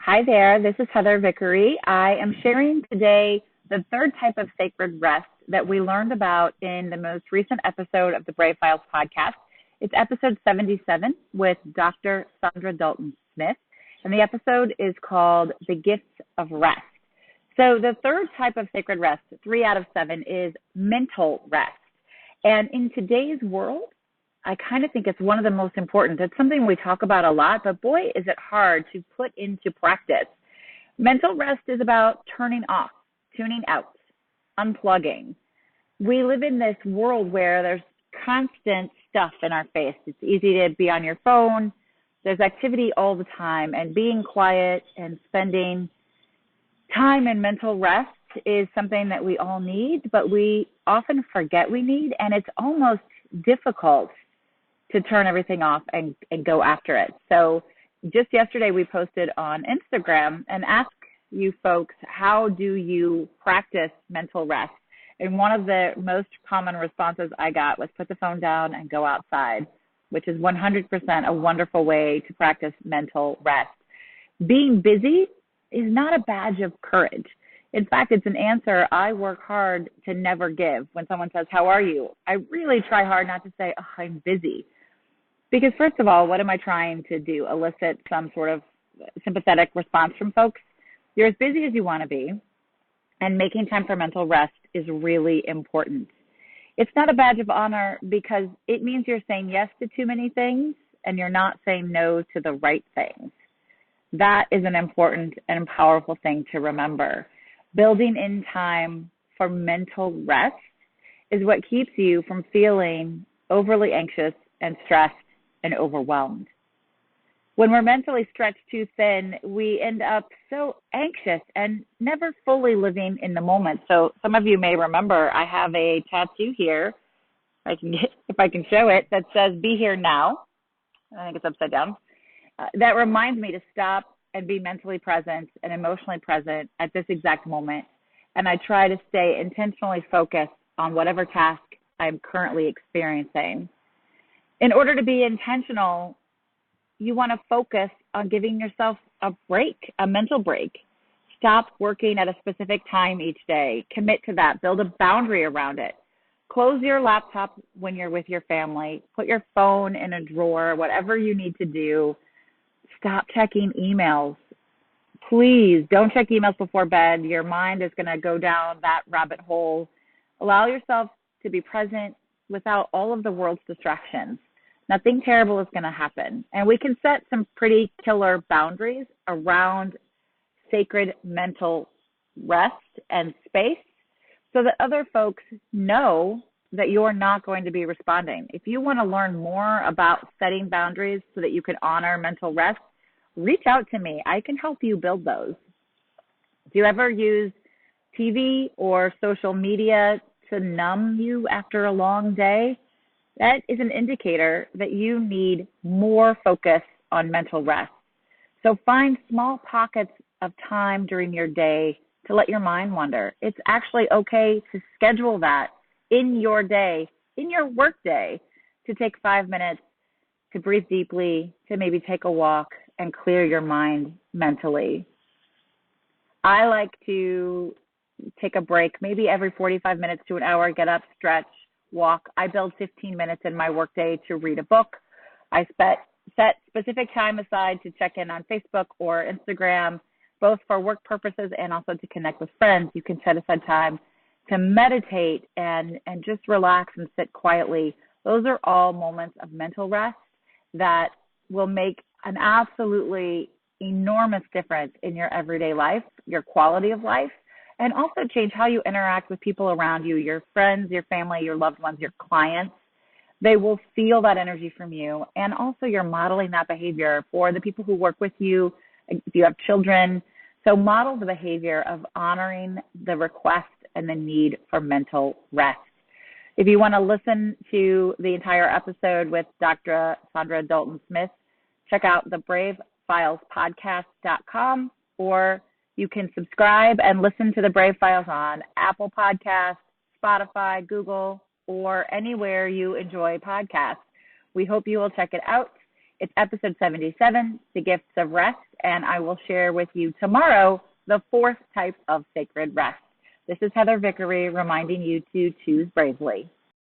Hi there, this is Heather Vickery. I am sharing today the third type of sacred rest that we learned about in the most recent episode of the Brave Files podcast. It's episode 77 with Dr. Sandra Dalton-Smith, and the episode is called The Gifts of Rest. So the third type of sacred rest, 3 out of 7, is mental rest. And in today's world, I kind of think it's one of the most important. It's something we talk about a lot, but boy, is it hard to put into practice. Mental rest is about turning off, tuning out, unplugging. We live in this world where there's constant stuff in our face. It's easy to be on your phone. There's activity all the time, and being quiet and spending time in mental rest is something that we all need, but we often forget we need, and it's almost difficult to turn everything off and go after it. So just yesterday we posted on Instagram and asked you folks, how do you practice mental rest? And one of the most common responses I got was put the phone down and go outside, which is 100% a wonderful way to practice mental rest. Being busy is not a badge of courage. In fact, it's an answer I work hard to never give. When someone says, how are you? I really try hard not to say, oh, I'm busy. Because first of all, what am I trying to do? Elicit some sort of sympathetic response from folks? You're as busy as you want to be, and making time for mental rest is really important. It's not a badge of honor because it means you're saying yes to too many things and you're not saying no to the right things. That is an important and powerful thing to remember. Building in time for mental rest is what keeps you from feeling overly anxious and stressed and overwhelmed. When we're mentally stretched too thin, we end up so anxious and never fully living in the moment. So some of you may remember I have a tattoo here, if I can show it, that says, be here now. I think it's upside down. That reminds me to stop and be mentally present and emotionally present at this exact moment. And I try to stay intentionally focused on whatever task I'm currently experiencing. In order to be intentional, you want to focus on giving yourself a break, a mental break. Stop working at a specific time each day. Commit to that. Build a boundary around it. Close your laptop when you're with your family. Put your phone in a drawer, whatever you need to do. Stop checking emails. Please don't check emails before bed. Your mind is going to go down that rabbit hole. Allow yourself to be present without all of the world's distractions. Nothing terrible is going to happen. And we can set some pretty killer boundaries around sacred mental rest and space so that other folks know that you're not going to be responding. If you want to learn more about setting boundaries so that you can honor mental rest, reach out to me. I can help you build those. Do you ever use TV or social media to numb you after a long day? That is an indicator that you need more focus on mental rest. So find small pockets of time during your day to let your mind wander. It's actually okay to schedule that in your day, in your work day, to take 5 minutes to breathe deeply, to maybe take a walk and clear your mind mentally. I like to take a break, maybe every 45 minutes to an hour, get up, stretch, walk. I build 15 minutes in my workday to read a book. I set specific time aside to check in on Facebook or Instagram, both for work purposes and also to connect with friends. You can set aside time to meditate and just relax and sit quietly. Those are all moments of mental rest that will make an absolutely enormous difference in your everyday life, your quality of life, and also change how you interact with people around you, your friends, your family, your loved ones, your clients. They will feel that energy from you. And also you're modeling that behavior for the people who work with you, if you have children. So model the behavior of honoring the request and the need for mental rest. If you want to listen to the entire episode with Dr. Sandra Dalton-Smith, check out the bravefilespodcast.com, or you can subscribe and listen to the Brave Files on Apple Podcasts, Spotify, Google, or anywhere you enjoy podcasts. We hope you will check it out. It's episode 77, The Gifts of Rest, and I will share with you tomorrow the fourth type of sacred rest. This is Heather Vickery reminding you to choose bravely.